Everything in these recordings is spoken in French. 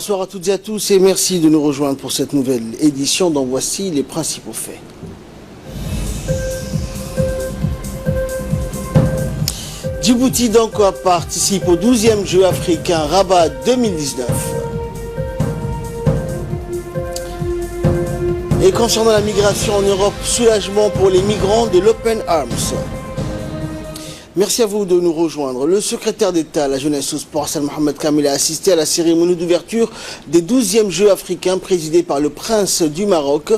Bonsoir à toutes et à tous et merci de nous rejoindre pour cette nouvelle édition dont voici les principaux faits. Djibouti donc participe au 12e Jeux africains Rabat 2019. Et concernant la migration en Europe, soulagement pour les migrants de l'Open Arms. Merci à vous de nous rejoindre. Le secrétaire d'État à la jeunesse au sport, Hassan Mohamed Kamel, a assisté à la cérémonie d'ouverture des 12e Jeux africains présidée par le prince du Maroc.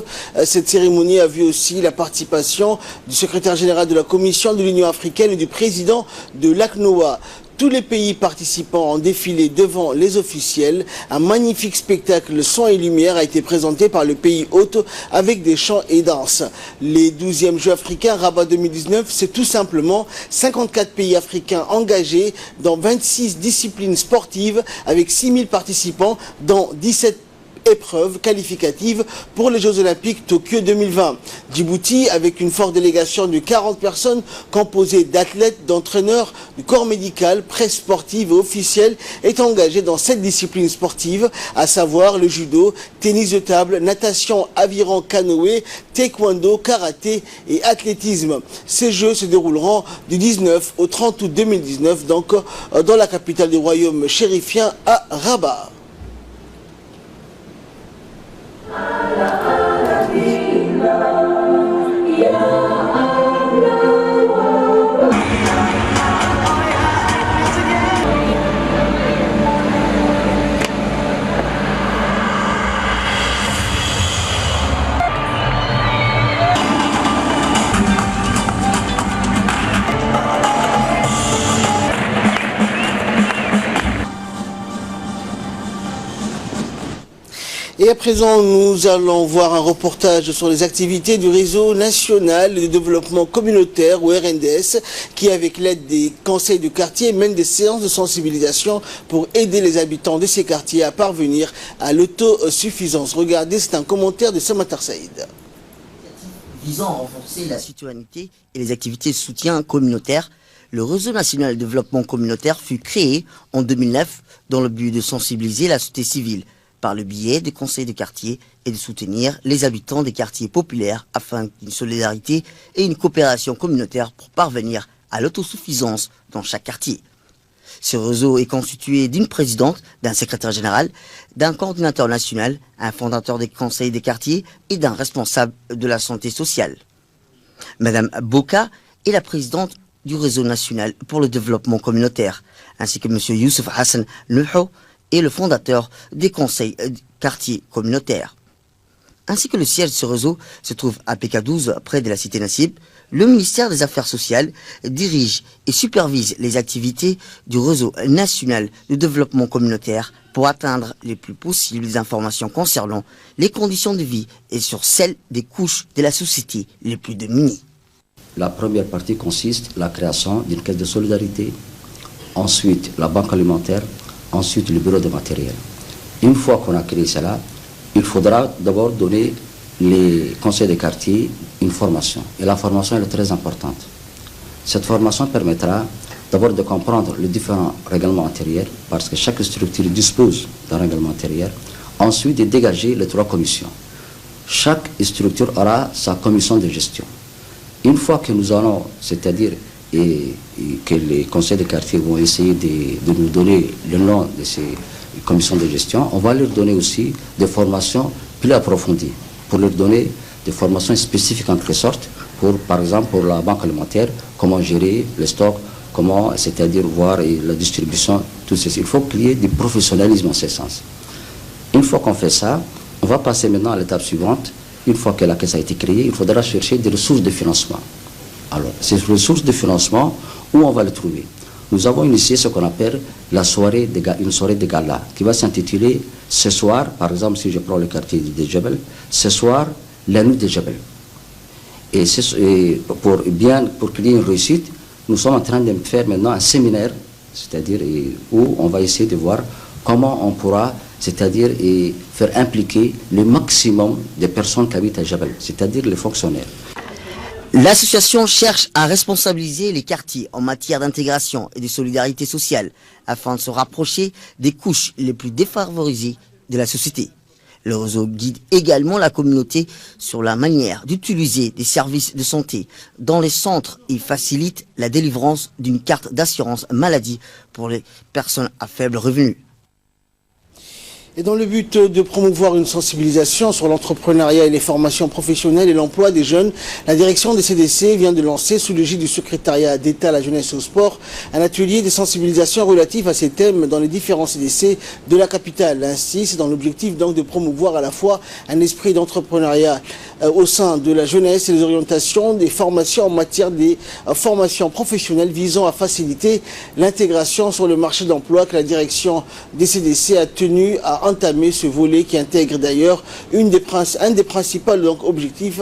Cette cérémonie a vu aussi la participation du secrétaire général de la Commission de l'Union africaine et du président de l'ACNOA. Tous les pays participants ont défilé devant les officiels. Un magnifique spectacle son et lumière a été présenté par le pays hôte avec des chants et danses. Les 12e Jeux africains Rabat 2019, c'est tout simplement 54 pays africains engagés dans 26 disciplines sportives avec 6000 participants dans 17 épreuves qualificatives pour les Jeux Olympiques Tokyo 2020. Djibouti, avec une forte délégation de 40 personnes composée d'athlètes, d'entraîneurs, du corps médical, presse sportive et officielle, est engagé dans 7 disciplines sportives, à savoir le judo, tennis de table, natation, aviron, canoë, taekwondo, karaté et athlétisme. Ces Jeux se dérouleront du 19 au 30 août 2019, donc dans la capitale du royaume chérifien à Rabat. Et à présent, nous allons voir un reportage sur les activités du réseau national de développement communautaire, ou RNDS, qui, avec l'aide des conseils de quartier, mène des séances de sensibilisation pour aider les habitants de ces quartiers à parvenir à l'autosuffisance. Regardez, c'est un commentaire de Samatar Saïd. Visant à renforcer la citoyenneté et les activités de soutien communautaire, le réseau national de développement communautaire fut créé en 2009 dans le but de sensibiliser la société civile par le biais des conseils de quartier et de soutenir les habitants des quartiers populaires afin qu'une solidarité et une coopération communautaire pour parvenir à l'autosuffisance dans chaque quartier. Ce réseau est constitué d'une présidente, d'un secrétaire général, d'un coordinateur national, un fondateur des conseils des quartiers et d'un responsable de la santé sociale. Madame Boka est la présidente du réseau national pour le développement communautaire, ainsi que Monsieur Youssef Hassan Nuho, et le fondateur des conseils quartiers communautaires. Ainsi que le siège de ce réseau se trouve à PK12 près de la cité Nassib, le ministère des Affaires sociales dirige et supervise les activités du réseau national de développement communautaire pour atteindre les plus possibles les informations concernant les conditions de vie et sur celles des couches de la société les plus démunies. La première partie consiste à la création d'une caisse de solidarité, ensuite la banque alimentaire, ensuite le bureau de matériel. Une fois qu'on a créé cela, il faudra d'abord donner les conseils de quartier une formation. Et la formation est très importante. Cette formation permettra d'abord de comprendre les différents règlements intérieurs, parce que chaque structure dispose d'un règlement intérieur. Ensuite, de dégager les 3 commissions. Chaque structure aura sa commission de gestion. Une fois que nous allons, c'est-à-dire et que les conseils de quartier vont essayer de nous donner le nom de ces commissions de gestion, on va leur donner aussi des formations plus approfondies, pour leur donner des formations spécifiques en quelque sorte, pour, par exemple pour la banque alimentaire, comment gérer le stock, comment, c'est-à-dire voir la distribution, tout ceci. Il faut qu'il y ait du professionnalisme en ce sens. Une fois qu'on fait ça, on va passer maintenant à l'étape suivante. Une fois que la caisse a été créée, il faudra chercher des ressources de financement. Alors, ces ressources de financement, où on va les trouver? Nous avons initié ce qu'on appelle une soirée de gala, qui va s'intituler ce soir, par exemple, si je prends le quartier de Djebel, ce soir, la nuit de Djebel. Et pour qu'il y ait une réussite, nous sommes en train de faire maintenant un séminaire, c'est-à-dire où on va essayer de voir comment on pourra, c'est-à-dire faire impliquer le maximum de personnes qui habitent à Djebel, c'est-à-dire les fonctionnaires. L'association cherche à responsabiliser les quartiers en matière d'intégration et de solidarité sociale afin de se rapprocher des couches les plus défavorisées de la société. Le réseau guide également la communauté sur la manière d'utiliser des services de santé dans les centres et facilite la délivrance d'une carte d'assurance maladie pour les personnes à faible revenu. Et dans le but de promouvoir une sensibilisation sur l'entrepreneuriat et les formations professionnelles et l'emploi des jeunes, la direction des CDC vient de lancer, sous l'égide du secrétariat d'État à la jeunesse et au sport, un atelier de sensibilisation relatif à ces thèmes dans les différents CDC de la capitale. Ainsi, c'est dans l'objectif donc de promouvoir à la fois un esprit d'entrepreneuriat au sein de la jeunesse et les orientations des formations en matière des formations professionnelles visant à faciliter l'intégration sur le marché d'emploi que la direction des CDC a tenu à entamer ce volet qui intègre d'ailleurs un des principaux objectifs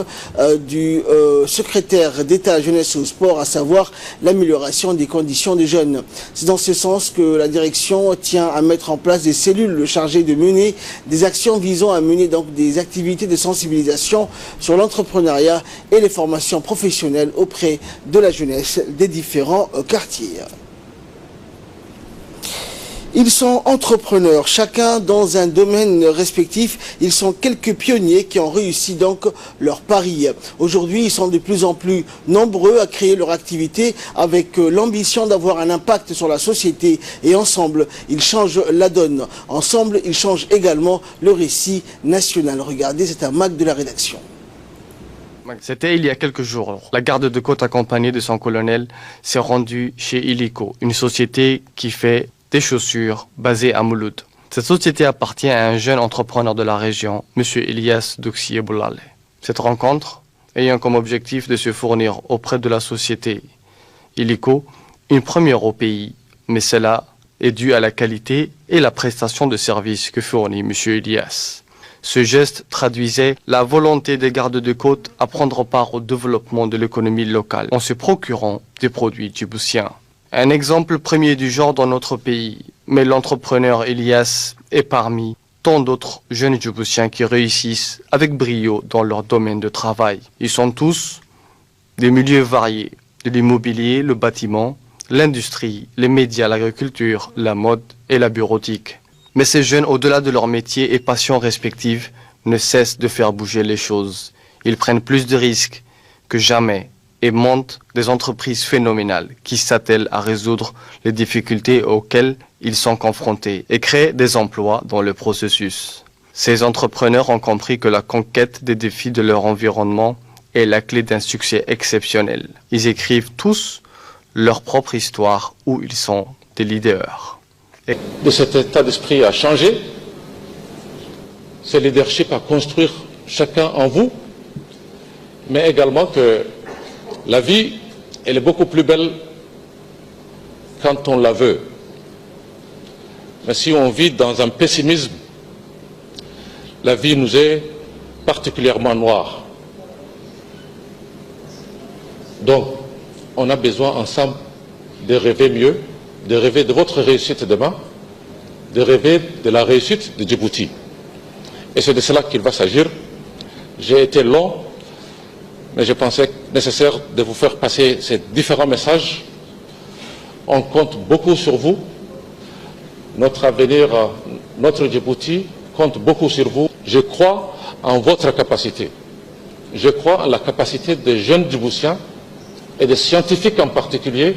du secrétaire d'État à la jeunesse et au sport, à savoir l'amélioration des conditions des jeunes. C'est dans ce sens que la direction tient à mettre en place des cellules chargées de mener des actions visant à mener donc des activités de sensibilisation sur l'entrepreneuriat et les formations professionnelles auprès de la jeunesse des différents quartiers. Ils sont entrepreneurs, chacun dans un domaine respectif. Ils sont quelques pionniers qui ont réussi donc leur pari. Aujourd'hui, ils sont de plus en plus nombreux à créer leur activité avec l'ambition d'avoir un impact sur la société. Et ensemble, ils changent la donne. Ensemble, ils changent également le récit national. Regardez, c'est un mag de la rédaction. C'était il y a quelques jours. La garde de côte accompagnée de son colonel s'est rendue chez Illico, une société qui fait des chaussures basées à Mouloud. Cette société appartient à un jeune entrepreneur de la région, M. Elias Doxié-Boulale. Cette rencontre ayant comme objectif de se fournir auprès de la société Illico une première au pays, mais cela est dû à la qualité et la prestation de services que fournit M. Elias. Ce geste traduisait la volonté des gardes de côte à prendre part au développement de l'économie locale en se procurant des produits djiboutiens. Un exemple premier du genre dans notre pays, mais l'entrepreneur Elias est parmi tant d'autres jeunes djiboutiens qui réussissent avec brio dans leur domaine de travail. Ils sont tous des milieux variés, de l'immobilier, le bâtiment, l'industrie, les médias, l'agriculture, la mode et la bureautique. Mais ces jeunes, au-delà de leur métier et passions respectives, ne cessent de faire bouger les choses. Ils prennent plus de risques que jamais et montent des entreprises phénoménales qui s'attellent à résoudre les difficultés auxquelles ils sont confrontés et créent des emplois dans le processus. Ces entrepreneurs ont compris que la conquête des défis de leur environnement est la clé d'un succès exceptionnel. Ils écrivent tous leur propre histoire où ils sont des leaders. De cet état d'esprit à changer, ce leadership à construire chacun en vous, mais également que la vie, elle est beaucoup plus belle quand on la veut. Mais si on vit dans un pessimisme, la vie nous est particulièrement noire. Donc, on a besoin ensemble de rêver mieux, de rêver de votre réussite demain, de rêver de la réussite de Djibouti. Et c'est de cela qu'il va s'agir. J'ai été long, mais je pensais nécessaire de vous faire passer ces différents messages. On compte beaucoup sur vous. Notre avenir, notre Djibouti compte beaucoup sur vous. Je crois en votre capacité. Je crois en la capacité des jeunes Djiboutiens et des scientifiques en particulier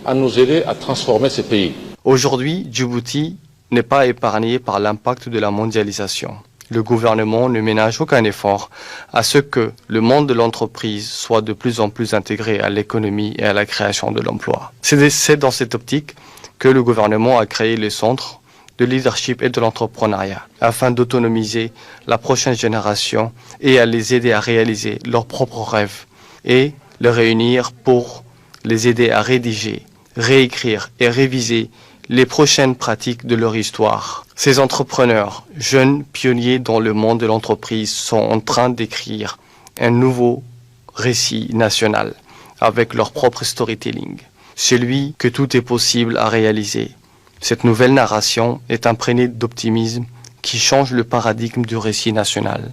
à nous aider à transformer ce pays. Aujourd'hui, Djibouti n'est pas épargné par l'impact de la mondialisation. Le gouvernement ne ménage aucun effort à ce que le monde de l'entreprise soit de plus en plus intégré à l'économie et à la création de l'emploi. C'est dans cette optique que le gouvernement a créé les centres de leadership et de l'entrepreneuriat afin d'autonomiser la prochaine génération et à les aider à réaliser leurs propres rêves et les réunir pour les aider à rédiger, réécrire et réviser les prochaines pratiques de leur histoire. Ces entrepreneurs, jeunes pionniers dans le monde de l'entreprise, sont en train d'écrire un nouveau récit national avec leur propre storytelling, celui que tout est possible à réaliser. Cette nouvelle narration est imprégnée d'optimisme qui change le paradigme du récit national.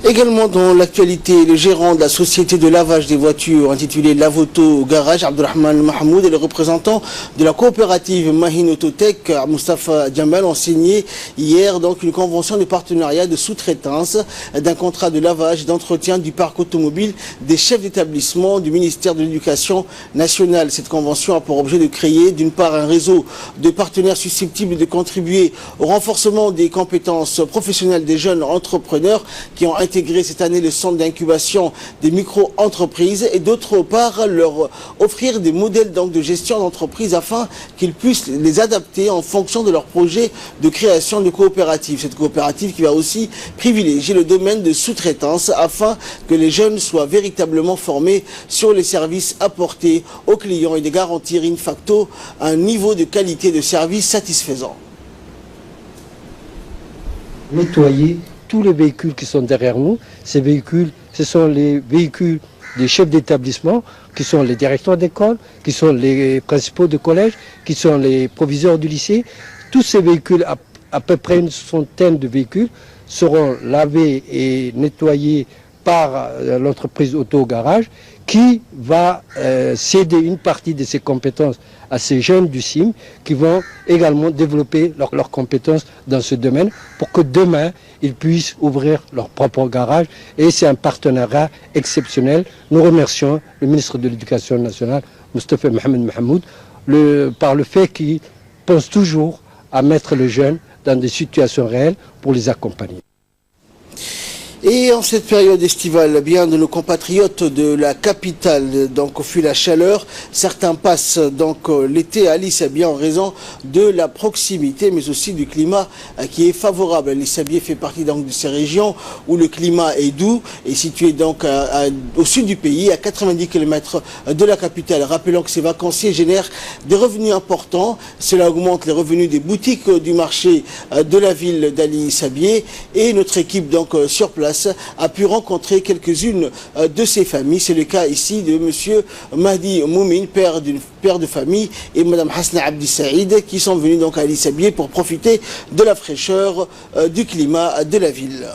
Également dans l'actualité, le gérant de la société de lavage des voitures intitulée Lavoto Garage, Abdurrahman Mahmoud, et le représentant de la coopérative Mahin Autotech, Mustafa Djamal, ont signé hier donc une convention de partenariat de sous-traitance d'un contrat de lavage et d'entretien du parc automobile des chefs d'établissement du ministère de l'Éducation nationale. Cette convention a pour objet de créer d'une part un réseau de partenaires susceptibles de contribuer au renforcement des compétences professionnelles des jeunes entrepreneurs qui ont intégrer cette année le centre d'incubation des micro-entreprises et d'autre part leur offrir des modèles donc de gestion d'entreprise afin qu'ils puissent les adapter en fonction de leur projet de création de coopérative. Cette coopérative qui va aussi privilégier le domaine de sous-traitance afin que les jeunes soient véritablement formés sur les services apportés aux clients et de garantir in facto un niveau de qualité de service satisfaisant. Nettoyer tous les véhicules qui sont derrière nous. Ces véhicules, ce sont les véhicules des chefs d'établissement, qui sont les directeurs d'école, qui sont les principaux de collège, qui sont les proviseurs du lycée. Tous ces véhicules, à peu près une centaine de véhicules, seront lavés et nettoyés par l'entreprise Auto Garage, qui va céder une partie de ses compétences à ces jeunes du CIM qui vont également développer leurs compétences dans ce domaine pour que demain, ils puissent ouvrir leur propre garage. Et c'est un partenariat exceptionnel. Nous remercions le ministre de l'Éducation nationale, Mustafa Mahmoud, par le fait qu'il pense toujours à mettre les jeunes dans des situations réelles pour les accompagner. Et en cette période estivale, bien de nos compatriotes de la capitale, donc fuit la chaleur. Certains passent donc l'été à Lissabié en raison de la proximité, mais aussi du climat qui est favorable. Lissabié fait partie donc de ces régions où le climat est doux et situé donc au sud du pays, à 90 km de la capitale. Rappelons que ces vacanciers génèrent des revenus importants. Cela augmente les revenus des boutiques du marché de la ville d'Ali Sabié et notre équipe donc sur place a pu rencontrer quelques-unes de ces familles. C'est le cas ici de monsieur Mahdi Moumine, père de famille, et madame Hasna Abdi Saïd, qui sont venus donc à Ali Sabié pour profiter de la fraîcheur du climat de la ville.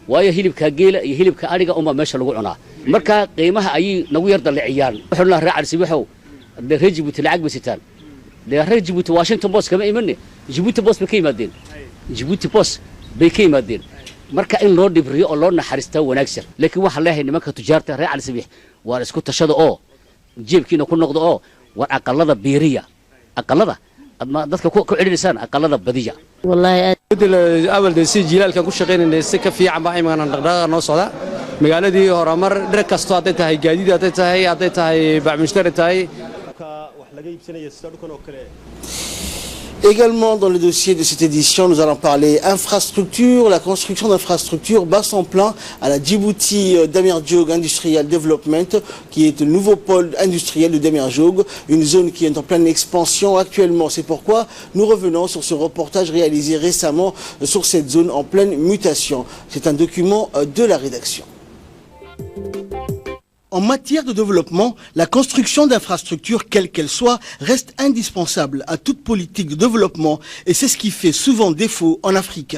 waayo hilibka geela iyo hilibka ariga uma meesha lagu cunaa marka qiimaha ay nagu yar dalciyaan wuxuuna raacal sibaxow de Djibouti lacag bisitaan de Djibouti Washington Post kama imanne Djibouti Post bay ka yimaadeen Djibouti Post bay ka yimaadeen marka in loo dhibriyo oo loo naxariisto wanaagsan laakiin waxa leeyahay nimanka tujaarta raacal sibix waa isku tashada oo jeebkiina ku noqdo oo war aqalada biiriya aqalada dadka ku celinaysaan aqalada badiya والله أول دسي جيلال كان كل شيء إن السكة في عم بعيم عن الرقاق نوصله مقالة دي هرمر درك استعطيتها هي جديدة أعطيتها هي بعد مشتريتها هي Également dans le dossier de cette édition, nous allons parler infrastructure. La construction d'infrastructures bat son plein à la Djibouti Damerjog Industrial Development, qui est le nouveau pôle industriel de Damerjog, une zone qui est en pleine expansion actuellement. C'est pourquoi nous revenons sur ce reportage réalisé récemment sur cette zone en pleine mutation. C'est un document de la rédaction. En matière de développement, la construction d'infrastructures, quelle qu'elle soit, reste indispensable à toute politique de développement et c'est ce qui fait souvent défaut en Afrique.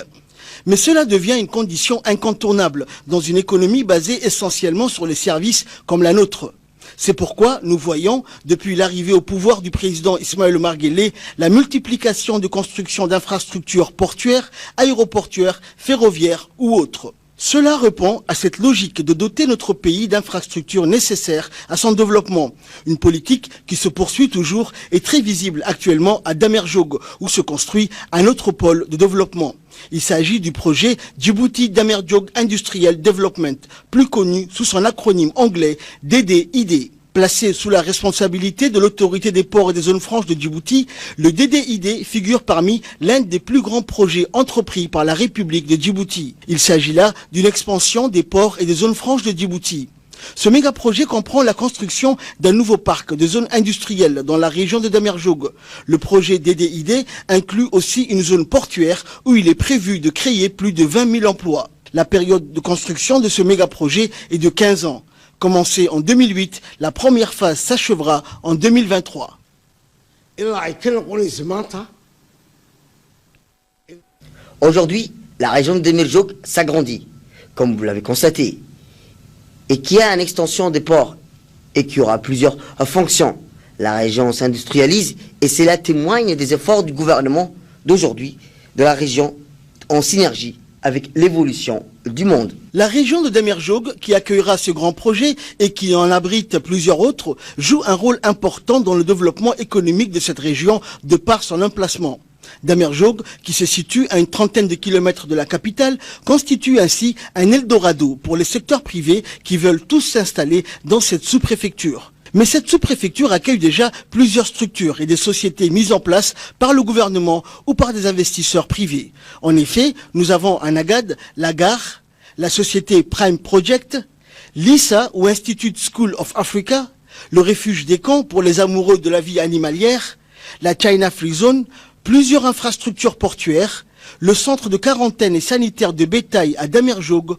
Mais cela devient une condition incontournable dans une économie basée essentiellement sur les services comme la nôtre. C'est pourquoi nous voyons, depuis l'arrivée au pouvoir du président Ismaël Omar Guelleh, la multiplication de constructions d'infrastructures portuaires, aéroportuaires, ferroviaires ou autres. Cela répond à cette logique de doter notre pays d'infrastructures nécessaires à son développement. Une politique qui se poursuit toujours et très visible actuellement à Damerjog, où se construit un autre pôle de développement. Il s'agit du projet Djibouti Damerjog Industrial Development, plus connu sous son acronyme anglais DDID. Placé sous la responsabilité de l'autorité des ports et des zones franches de Djibouti, le DDID figure parmi l'un des plus grands projets entrepris par la République de Djibouti. Il s'agit là d'une expansion des ports et des zones franches de Djibouti. Ce méga-projet comprend la construction d'un nouveau parc de zones industrielles dans la région de Damerjog. Le projet DDID inclut aussi une zone portuaire où il est prévu de créer plus de 20 000 emplois. La période de construction de ce méga-projet est de 15 ans. Commencé en 2008, la première phase s'achèvera en 2023. Aujourd'hui, la région de Damirjoog s'agrandit, comme vous l'avez constaté, et qui a une extension des ports et qui aura plusieurs fonctions. La région s'industrialise et cela témoigne des efforts du gouvernement d'aujourd'hui, de la région, en synergie avec l'évolution du monde. La région de Damirjoog, qui accueillera ce grand projet et qui en abrite plusieurs autres, joue un rôle important dans le développement économique de cette région de par son emplacement. Damirjoog, qui se situe à une trentaine de kilomètres de la capitale, constitue ainsi un Eldorado pour les secteurs privés qui veulent tous s'installer dans cette sous-préfecture. Mais cette sous-préfecture accueille déjà plusieurs structures et des sociétés mises en place par le gouvernement ou par des investisseurs privés. En effet, nous avons un AGAD, la gare, la société Prime Project, l'ISA ou Institute School of Africa, le refuge des camps pour les amoureux de la vie animalière, la China Free Zone, plusieurs infrastructures portuaires, le centre de quarantaine et sanitaire de bétail à Damirjoog,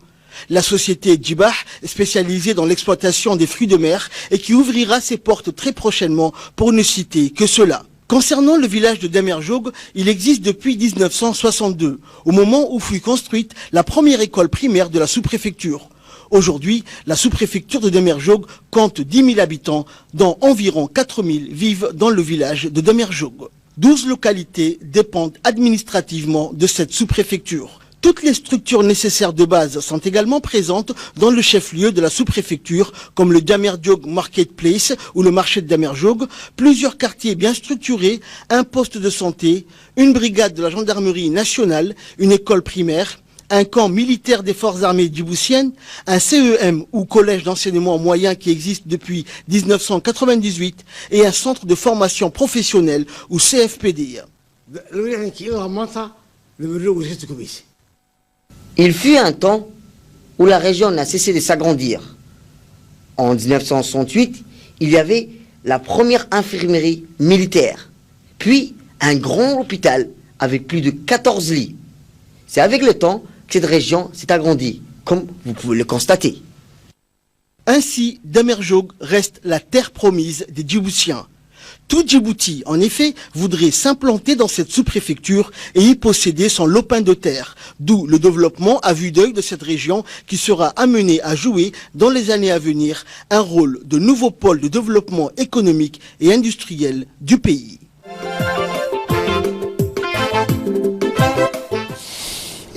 la société Djibah, spécialisée dans l'exploitation des fruits de mer et qui ouvrira ses portes très prochainement pour ne citer que cela. Concernant le village de Damirjoog, il existe depuis 1962, au moment où fut construite la première école primaire de la sous-préfecture. Aujourd'hui, la sous-préfecture de Damirjoog compte 10 000 habitants, dont environ 4 000 vivent dans le village de Damirjoog. 12 localités dépendent administrativement de cette sous-préfecture. Toutes les structures nécessaires de base sont également présentes dans le chef-lieu de la sous-préfecture, comme le Damirjoog Marketplace ou le marché de Damirjoog, plusieurs quartiers bien structurés, un poste de santé, une brigade de la gendarmerie nationale, une école primaire, un camp militaire des forces armées djiboutiennes, un CEM ou collège d'enseignement moyen qui existe depuis 1998 et un centre de formation professionnelle ou CFPD. Il fut un temps où la région n'a cessé de s'agrandir. En 1968, il y avait la première infirmerie militaire, puis un grand hôpital avec plus de 14 lits. C'est avec le temps que cette région s'est agrandie, comme vous pouvez le constater. Ainsi, Damirjoog reste la terre promise des Djiboutiens. Tout Djibouti, en effet, voudrait s'implanter dans cette sous-préfecture et y posséder son lopin de terre, d'où le développement à vue d'œil de cette région qui sera amené à jouer dans les années à venir un rôle de nouveau pôle de développement économique et industriel du pays.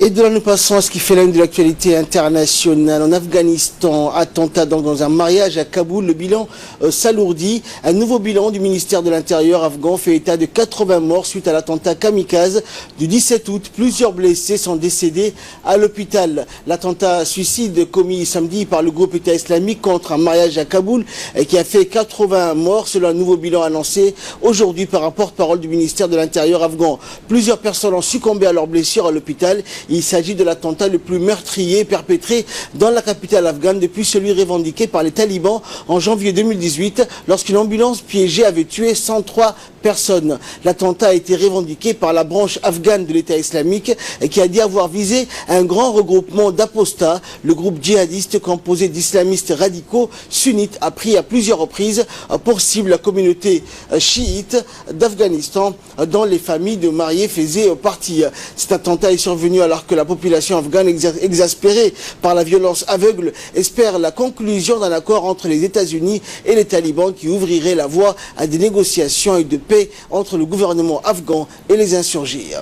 Et de là, nous passons à ce qui fait l'une de l'actualité internationale. En Afghanistan, attentat dans un mariage à Kaboul, le bilan s'alourdit. Un nouveau bilan du ministère de l'Intérieur afghan fait état de 80 morts suite à l'attentat kamikaze du 17 août. Plusieurs blessés sont décédés à l'hôpital. L'attentat suicide commis samedi par le groupe État islamique contre un mariage à Kaboul qui a fait 80 morts selon un nouveau bilan annoncé aujourd'hui par un porte-parole du ministère de l'Intérieur afghan. Plusieurs personnes ont succombé à leurs blessures à l'hôpital. Il s'agit de l'attentat le plus meurtrier perpétré dans la capitale afghane depuis celui revendiqué par les talibans en janvier 2018 lorsqu'une ambulance piégée avait tué 103 personnes. L'attentat a été revendiqué par la branche afghane de l'État islamique qui a dit avoir visé un grand regroupement d'apostats. Le groupe djihadiste composé d'islamistes radicaux sunnites a pris à plusieurs reprises pour cible la communauté chiite d'Afghanistan dont les familles de mariés faisaient partie. Cet attentat est survenu alors que la population afghane exaspérée par la violence aveugle espère la conclusion d'un accord entre les États-Unis et les talibans qui ouvrirait la voie à des négociations et de paix entre le gouvernement afghan et les insurgés.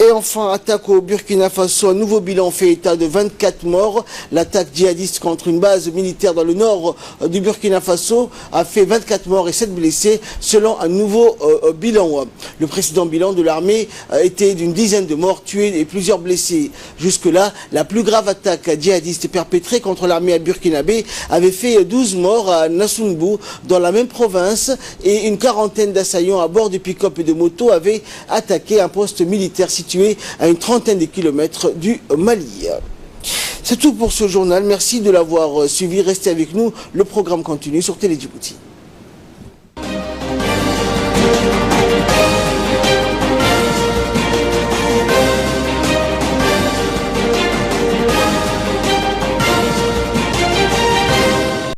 Et enfin, attaque au Burkina Faso, un nouveau bilan fait état de 24 morts. L'attaque djihadiste contre une base militaire dans le nord du Burkina Faso a fait 24 morts et 7 blessés selon un nouveau bilan. Le précédent bilan de l'armée était d'une dizaine de morts tués et plusieurs blessés. Jusque-là, la plus grave attaque djihadiste perpétrée contre l'armée burkinabé avait fait 12 morts à Nassungbu dans la même province et une quarantaine d'assaillants à bord de pick-up et de motos avaient attaqué un poste militaire situé à une trentaine de kilomètres du Mali. C'est tout pour ce journal. Merci de l'avoir suivi. Restez avec nous. Le programme continue sur Télé Djibouti.